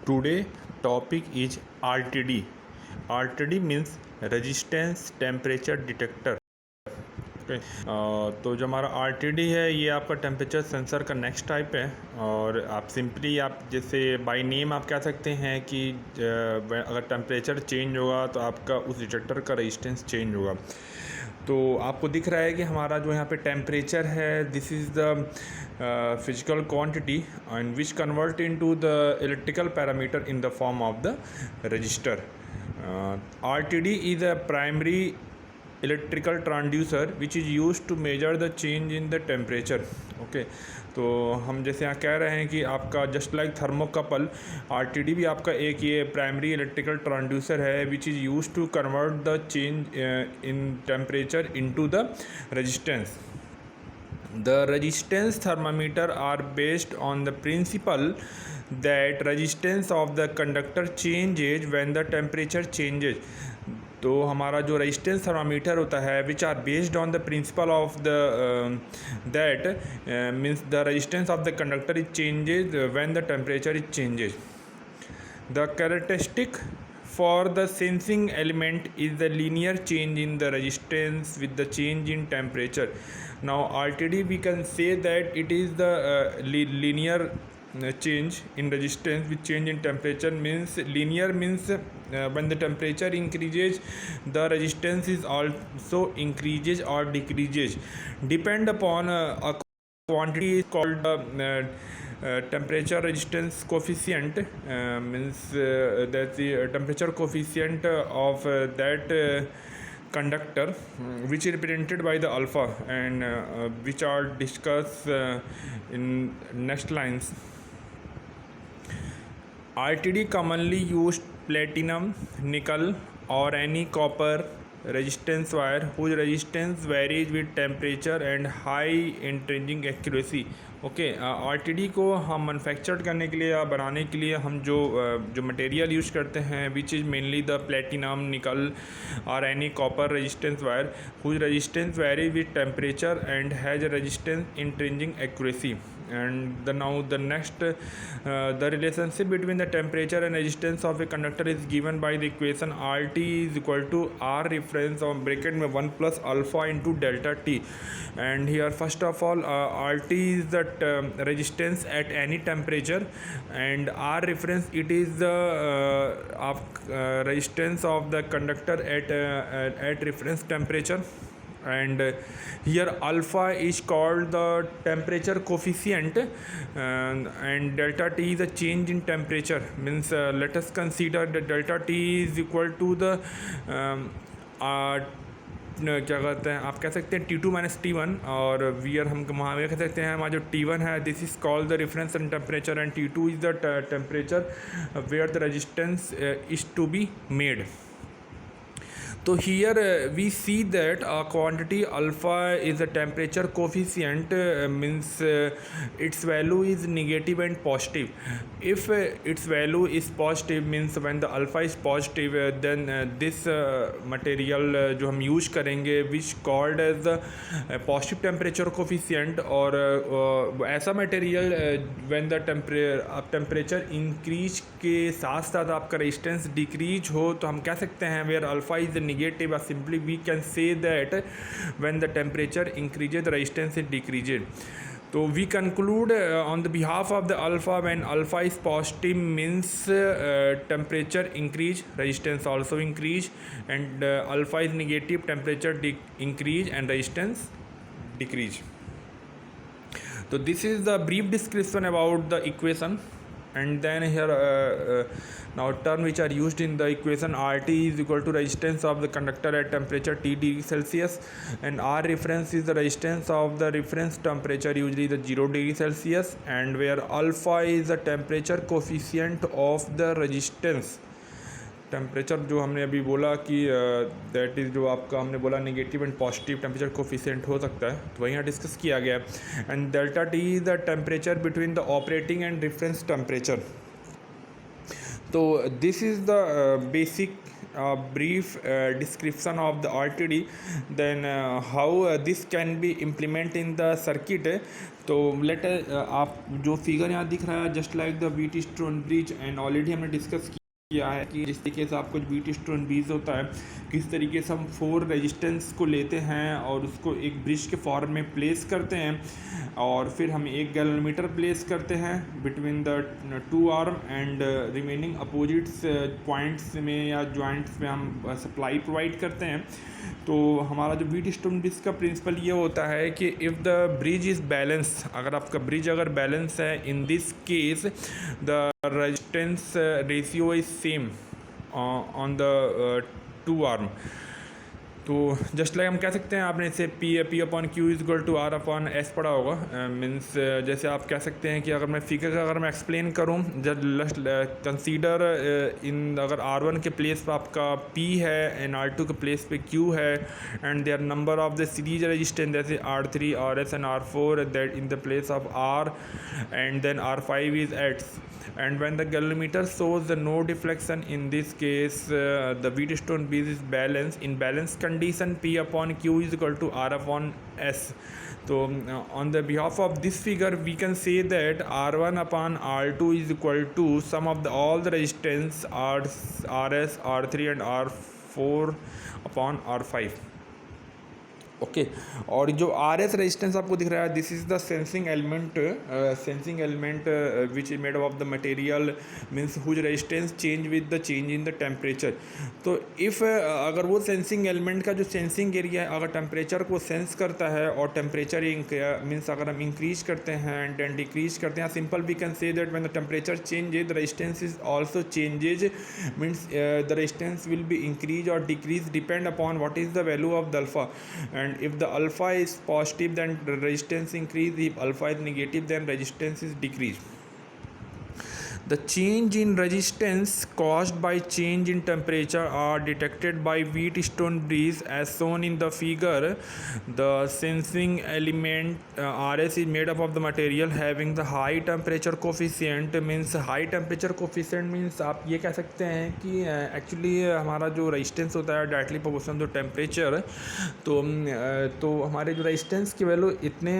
Today topic is RTD. RTD means resistance temperature detector. तो जो हमारा RTD है ये आपका टेम्परेचर सेंसर का नेक्स्ट टाइप है। और आप सिंपली आप जैसे बाय नेम आप कह सकते हैं कि अगर टेम्परेचर चेंज होगा तो आपका उस डिटेक्टर का रेजिस्टेंस चेंज होगा। तो आपको दिख रहा है कि हमारा जो यहाँ पे टेम्परेचर है this is the physical quantity and which convert into the electrical parameter in the form of the register. RTD is a primary electrical transducer which is used to measure the change in the temperature. Okay तो हम जैसे यहाँ कह रहे हैं कि आपका just like thermocouple RTD भी आपका एक ये प्राइमरी इलेक्ट्रिकल ट्रांसड्यूसर है which is use to convert the change in temperature into the resistance. The resistance thermometer are based on the principle that resistance of the conductor changes when the temperature changes. तो हमारा जो resistance thermometer होता है which are based on the principle of the that means the resistance of the conductor is changes when the temperature is changes. The characteristic for the sensing element is the linear change in the resistance with the change in temperature. Now RTD we can say that it is the linear change in resistance with change in temperature. Means linear means when the temperature increases the resistance is also increases or decreases depend upon a quantity called temperature resistance coefficient. Means that the temperature coefficient of that conductor which is represented by the alpha and which are discussed in next lines. RTD commonly used platinum, nickel or any copper resistance wire whose resistance varies with temperature and high intrinsic accuracy. Okay RTD को हम manufactured करने के लिए या बनाने के लिए हम जो मटेरियल यूज़ करते हैं which is mainly the platinum, nickel और any copper resistance wire whose resistance vary with temperature and has resistance intrinsic accuracy. And now the next the relationship between the temperature and resistance of a conductor is given by the equation RT is equal to R reference of bracket में 1 plus alpha into delta T. And here first of all RT is the resistance at any temperature and R reference it is the resistance of the conductor at reference temperature. And here alpha is called the temperature coefficient and delta T is a change in temperature. Means let us consider the delta T is equal to the क्या कहते हैं आप कह सकते हैं T2 minus T1 और wear हम वहाँ कह सकते हैं हमारा जो T1 है this is called the reference temperature and T2 is the temperature where the resistance is to be made. So here we see that a quantity alpha is a temperature coefficient means its value is negative and positive. If its value is positive means when the alpha is positive then this material जो हम use करेंगे which called as the positive temperature coefficient और ऐसा material when the temperature increase के साथ साथ आपका resistance decrease हो तो हम कह सकते हैं where alpha is negative or simply we can say that when the temperature increases the resistance is decreases. So we conclude on the behalf of the alpha when alpha is positive means temperature increase, resistance also increase, and alpha is negative, temperature increase and resistance decrease. So this is the brief description about the equation. And then here now term which are used in the equation RT is equal to resistance of the conductor at temperature T degree Celsius and R reference is the resistance of the reference temperature usually the 0 degree Celsius and where alpha is the temperature coefficient of the resistance. Temperature जो हमने अभी बोला कि that is जो आपका हमने बोला negative and positive temperature coefficient हो सकता है तो वही यहाँ डिस्कस किया गया है. And delta T is the temperature between the operating and reference temperature. तो this is the basic a brief description of the RTD, then how this can be implemented in the circuit. तो late आप जो figure यहाँ दिख रहा है just like the wheat stone bridge, and already हमने discuss किया है कि जिस तरीके से आपको व्हीट स्टोन ब्रिज होता है किस तरीके से हम 4 रेजिस्टेंस को लेते हैं और उसको एक ब्रिज के फॉर्म में प्लेस करते हैं, और फिर हम एक गैलोमीटर प्लेस करते हैं between the 2 arm and remaining opposites points में या जॉइंट्स में हम सप्लाई प्रोवाइड करते हैं। तो हमारा जो व्हीट स्टोन ब्रिज का प्रिंसिपल ये होता है कि if the bridge is balance, अगर आपका ब्रिज अगर बैलेंस है, in this case the resistance ratio is same on the 2 arm. तो जस्ट लाइक हम कह सकते हैं, आपने इसे P upon Q is equal to R upon S पढ़ा होगा। मीन्स जैसे आप कह सकते हैं कि अगर मैं फिगर का अगर मैं एक्सप्लेन करूं, जस्ट कंसीडर इन अगर R1 के प्लेस पे आपका P है एंड R2 के प्लेस पे Q है, and their number of the series resistance जैसे R3 RS and R4 that in the place of R, and then R5 is X, and when the galvanometer shows the no deflection, in this case the Wheatstone bridge is balanced. In balance condition P upon Q is equal to R upon S. So on the behalf of this figure we can say that R1 upon R2 is equal to sum of all the resistance RS R3 and R4 upon R5। Okay और जो R S resistance आपको दिख रहा है, this is the sensing element which is made of the material, means whose resistance change with the change in the temperature. तो if अगर वो sensing element का जो सेंसिंग एरिया है अगर टेम्परेचर को सेंस करता है और टेम्परेचर मीन्स अगर हम इंक्रीज करते हैं एंड डिक्रीज करते हैं, simple we can say that when the temperature changes the resistance is also changes, means the resistance will be increase और decrease depend upon what is the value of the alpha. And if the alpha is positive then the resistance increase, if alpha is negative then resistance is decreased. The change in resistance caused by change in temperature are detected by Wheatstone bridge as shown in the figure. The sensing element RS is made up of the material having the high temperature coefficient, means high temperature coefficient means आप ये कह सकते हैं कि actually हमारा जो resistance होता है डायरेक्टली प्रोपोर्शनल टू टेम्परेचर। तो हमारे जो रेजिस्टेंस की वैल्यू इतने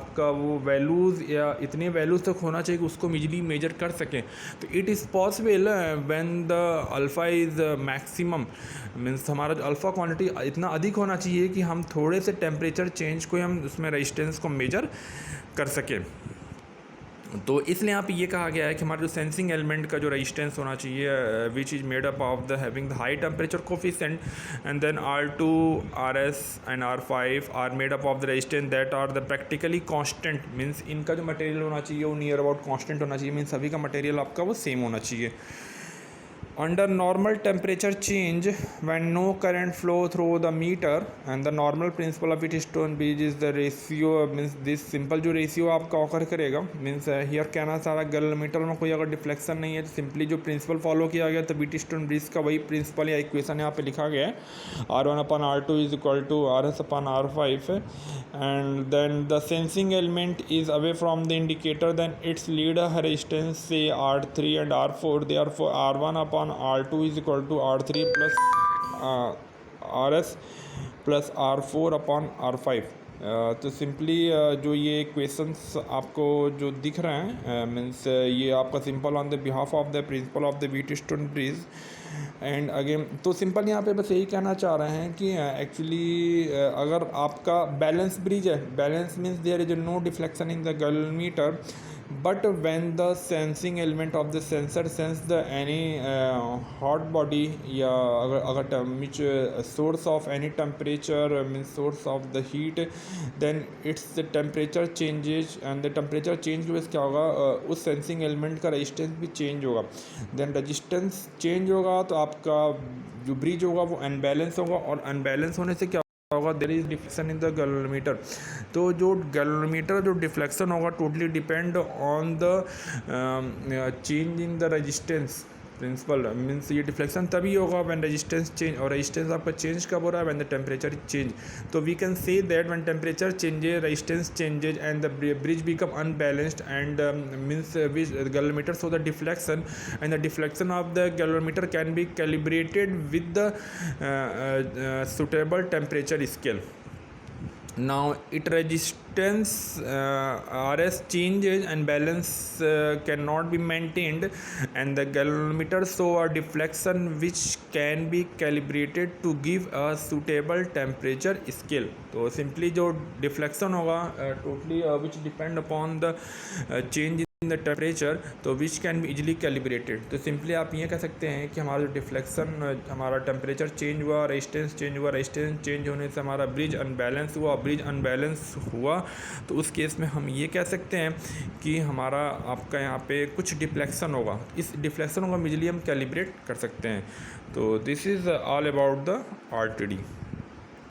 आपका वो वैल्यूज़ या इतने वैल्यूज़ तक होना चाहिए कि उसको इजीली मेजर कर सकें। तो it is possible when the alpha is maximum, means हमारा जो अल्फ़ा क्वांटिटी इतना अधिक होना चाहिए कि हम थोड़े से टेम्परेचर चेंज को हम उसमें रेजिस्टेंस को मेजर कर सकें। तो इसलिए यहाँ पे ये कहा गया है कि हमारा जो सेंसिंग एलिमेंट का जो रेजिस्टेंस होना चाहिए which is made up of the having the high temperature coefficient, and then R2 RS and R5 are made up of the resistance that are the practically constant, means इनका जो material होना चाहिए वो near about constant होना चाहिए, means सभी का material आपका वो सेम होना चाहिए। Under normal temperature change, when no current flow through the meter, and the normal principle of Wheatstone bridge is the ratio, means this simple जो ratio आपका ऑकर करेगा, means here कहना सारा गैलोमीटर में कोई अगर डिफ्लेक्शन नहीं है तो सिंपली जो प्रिंसिपल फॉलो किया गया तो Wheatstone ब्रिज का वही प्रिंसिपल या इक्वेशन यहाँ पे लिखा गया है, R1/R2 is equal to RS/R5, and then the sensing element is away from the indicator, then its lead resistance say R3 and R4, therefore R1/R2 is equal to R3 plus RS plus R4/R5। तो simply जो ये questions आपको जो दिख रहे हैं means ये आपका simple on the behalf of the principle of the Wheatstone bridge. And again तो सिंपल यहाँ पे बस यही कहना चाह रहे हैं कि एक्चुअली अगर आपका बैलेंस ब्रिज है, balance means there is no deflection in the galvanometer, but when the sensing element of the sensor sense the any hot body या अगर which source of any temperature means source of the heat, then its the temperature changes, and the temperature change की वजह से क्या होगा उस sensing element का resistance भी change होगा, then resistance change होगा तो आपका जो ब्रिज होगा वो अनबैलेंस होगा, और अनबैलेंस होने से क्या होगा, there is deflection in the galvanometer. तो जो गैलोमीटर जो डिफ्लेक्शन होगा totally depend on the change in the resistance, principle means ये डिफ्लेक्शन तभी होगा व्हेन रेजिस्टेंस चेंज, और रेजिस्टेंस आपका चेंज कब हो रहा है, व्हेन द टेम्परेचर चेंज। तो we can say that when temperature changes resistance changes and the bridge become unbalanced and means which galvanometer show the deflection and the deflection of the galvanometer can be calibrated with the suitable temperature scale. Now it resistance RS changes and balance cannot be maintained and the galvanometer show a deflection which can be calibrated to give a suitable temperature scale. तो simply जो deflection होगा totally which depend upon the change in the temperature, तो which can be easily calibrated. तो simply आप ये कह सकते हैं कि हमारा जो डिफ्लेक्शन, हमारा टेम्परेचर चेंज हुआ, रेजिस्टेंस चेंज हुआ, रेजिस्टेंस चेंज होने से हमारा ब्रिज अनबैलेंस हुआ, ब्रिज अनबैलेंस हुआ तो उस केस में हम ये कह सकते हैं कि हमारा आपका यहाँ पे कुछ डिफ्लेक्शन होगा, इस डिफ्लेक्शन को इजीली हम कैलिब्रेट कर सकते हैं। तो this is all about the RTD।